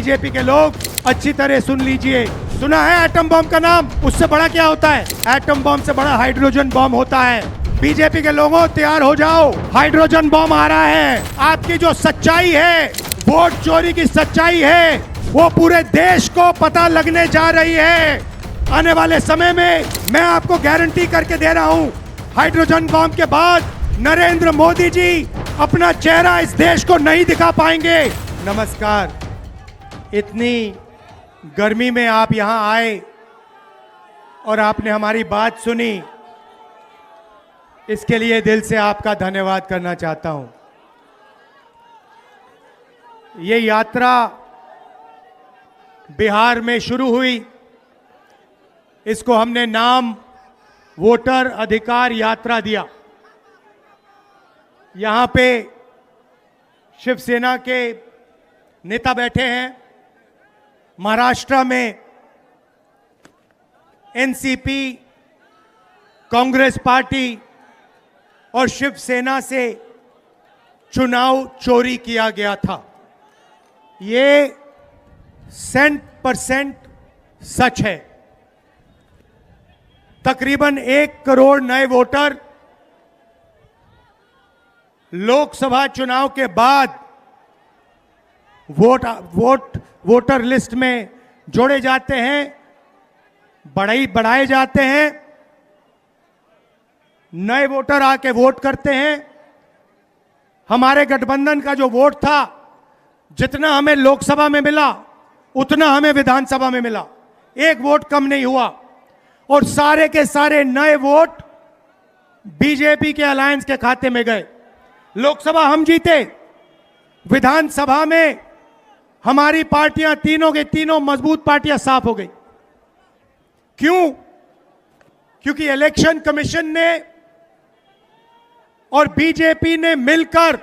BJP के लोग अच्छी तरह सुन लीजिए। सुना है एटम बम का नाम? उससे बड़ा क्या होता है? एटम बम से बड़ा हाइड्रोजन बम होता है। बीजेपी के लोगों तैयार हो जाओ, हाइड्रोजन बम आ रहा है। आपकी जो सच्चाई है, वोट चोरी की सच्चाई है, वो पूरे देश को पता लगने जा रही है। आने वाले समय में मैं आपको गारंटी करके दे रहा हूं, हाइड्रोजन बम के बाद नरेंद्र मोदी जी अपना चेहरा इस देश को नहीं दिखा पाएंगे। नमस्कार। इतनी गर्मी में आप यहां आए और आपने हमारी बात सुनी, इसके लिए दिल से आपका धन्यवाद करना चाहता हूं। ये यात्रा बिहार में शुरू हुई, इसको हमने नाम वोटर अधिकार यात्रा दिया। यहां पे शिवसेना के नेता बैठे हैं, महाराष्ट्र में एनसीपी, कांग्रेस पार्टी और शिवसेना से चुनाव चोरी किया गया था। ये 100% सच है। तकरीबन 1 करोड़ नए वोटर लोकसभा चुनाव के बाद वोटर लिस्ट में जोड़े जाते हैं, बढ़ाए जाते हैं। नए वोटर आके वोट करते हैं। हमारे गठबंधन का जो वोट था, जितना हमें लोकसभा में मिला उतना हमें विधानसभा में मिला, 1 वोट कम नहीं हुआ। और सारे के सारे नए वोट बीजेपी के अलायंस के खाते में गए। लोकसभा हम जीते, विधानसभा में हमारी पार्टियां तीनों के तीनों मजबूत पार्टियां साफ हो गई। क्यों? क्योंकि इलेक्शन कमीशन ने और बीजेपी ने मिलकर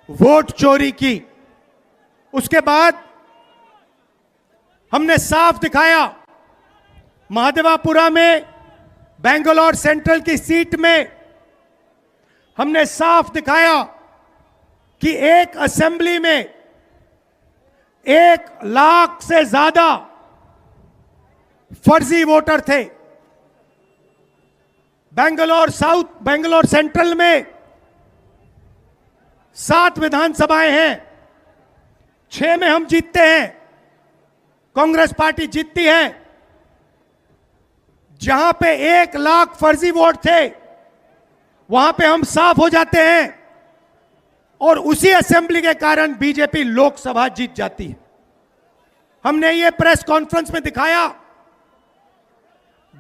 वोट चोरी की। उसके बाद हमने साफ दिखाया, महादेवापुरा में बेंगलोर सेंट्रल की सीट में हमने साफ दिखाया कि एक असेंबली में 1 लाख से ज्यादा फर्जी वोटर थे। बेंगलोर सेंट्रल में 7 विधानसभाएं हैं, 6 में हम जीतते हैं, कांग्रेस पार्टी जीतती है। जहां पे 1 लाख फर्जी वोट थे, वहां पे हम साफ हो जाते हैं और उसी असेंबली के कारण बीजेपी लोकसभा जीत जाती है। हमने ये प्रेस कॉन्फ्रेंस में दिखाया,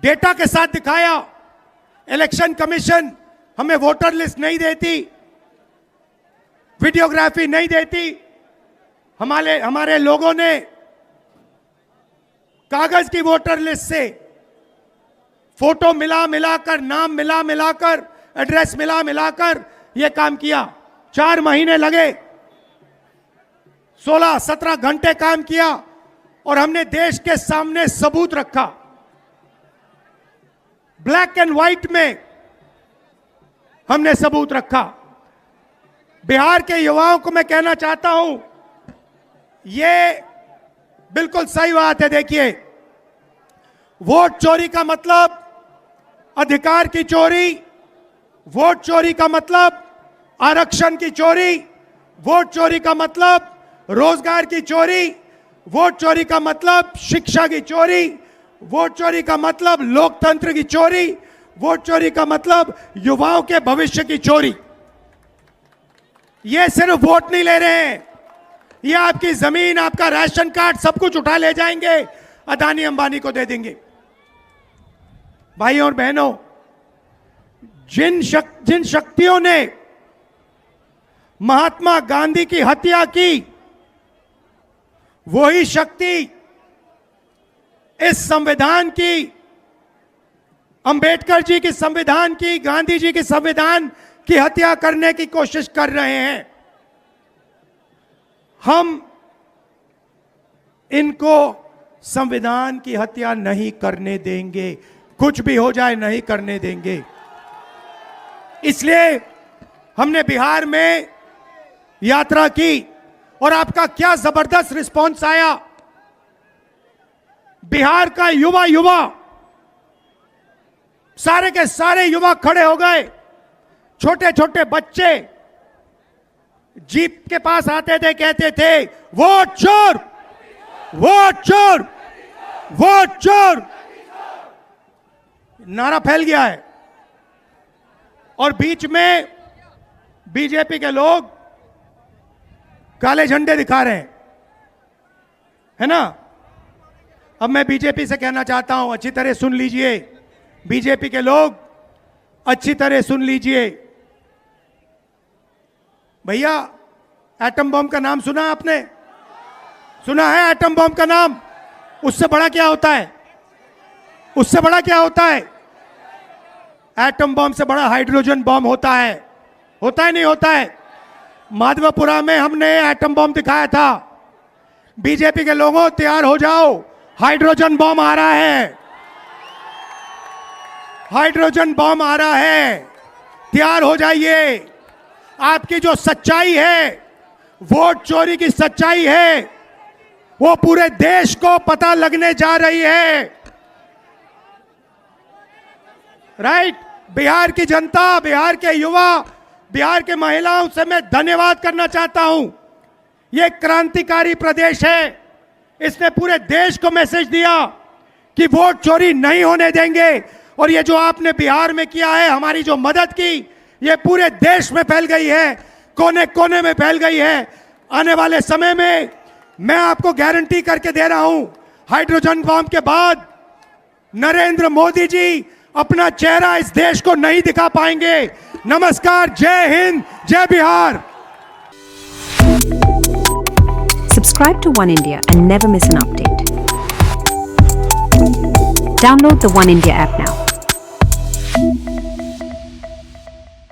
डेटा के साथ दिखाया। इलेक्शन कमीशन हमें वोटर लिस्ट नहीं देती, वीडियोग्राफी नहीं देती। हमारे लोगों ने कागज की वोटर लिस्ट से फोटो मिलाकर, नाम मिलाकर, एड्रेस मिलाकर यह काम किया। 4 महीने लगे, 16-17 घंटे काम किया और हमने देश के सामने सबूत रखा। ब्लैक एंड व्हाइट में हमने सबूत रखा। बिहार के युवाओं को मैं कहना चाहता हूं, यह बिल्कुल सही बात है। देखिए, वोट चोरी का मतलब अधिकार की चोरी, वोट चोरी का मतलब आरक्षण की चोरी, वोट चोरी का मतलब रोजगार की चोरी, वोट चोरी का मतलब शिक्षा की चोरी, वोट चोरी का मतलब लोकतंत्र की चोरी, वोट चोरी का मतलब युवाओं के भविष्य की चोरी। ये सिर्फ वोट नहीं ले रहे हैं, ये आपकी जमीन, आपका राशन कार्ड, सब कुछ उठा ले जाएंगे, अदानी अंबानी को दे देंगे। भाइयों और बहनों, जिन शक्तियों ने महात्मा गांधी की हत्या की, वही शक्ति इस संविधान की, अंबेडकर जी की संविधान की, गांधी जी की संविधान की हत्या करने की कोशिश कर रहे हैं। हम इनको संविधान की हत्या नहीं करने देंगे, कुछ भी हो जाए नहीं करने देंगे। इसलिए हमने बिहार में यात्रा की और आपका क्या जबरदस्त रिस्पॉन्स आया। बिहार का युवा सारे के सारे युवा खड़े हो गए। छोटे छोटे बच्चे जीप के पास आते थे, कहते थे वोट चोर, वोट चोर, वोट चोर। नारा फैल गया है। और बीच में बीजेपी के लोग काले झंडे दिखा रहे हैं, है ना। अब मैं बीजेपी से कहना चाहता हूं, अच्छी तरह सुन लीजिए। बीजेपी के लोग अच्छी तरह सुन लीजिए। भैया, एटम बम का नाम सुना आपने? सुना है एटम बम का नाम? उससे बड़ा क्या होता है? उससे बड़ा क्या होता है? एटम बम से बड़ा हाइड्रोजन बम होता है। होता है नहीं होता है? माधवपुरा में हमने एटम बम दिखाया था। बीजेपी के लोगों, तैयार हो जाओ, हाइड्रोजन बम आ रहा है। हाइड्रोजन बम आ रहा है, तैयार हो जाइए। आपकी जो सच्चाई है, वोट चोरी की सच्चाई है, वो पूरे देश को पता लगने जा रही है। राइट? बिहार की जनता, बिहार के युवा, बिहार के महिलाओं से मैं धन्यवाद करना चाहता हूं। ये क्रांतिकारी प्रदेश है। इसने पूरे देश को मैसेज दिया कि वोट चोरी नहीं होने देंगे। और ये जो आपने बिहार में किया है, हमारी जो मदद की, ये पूरे देश में फैल गई है, कोने कोने में फैल गई है। आने वाले समय में मैं आपको गारंटी करके दे रहा हूं, हाइड्रोजन बम के बाद नरेंद्र मोदी जी अपना चेहरा इस देश को नहीं दिखा पाएंगे। नमस्कार, जय हिंद, जय Bihar. Subscribe to One India and never miss an update. Download the One India app now.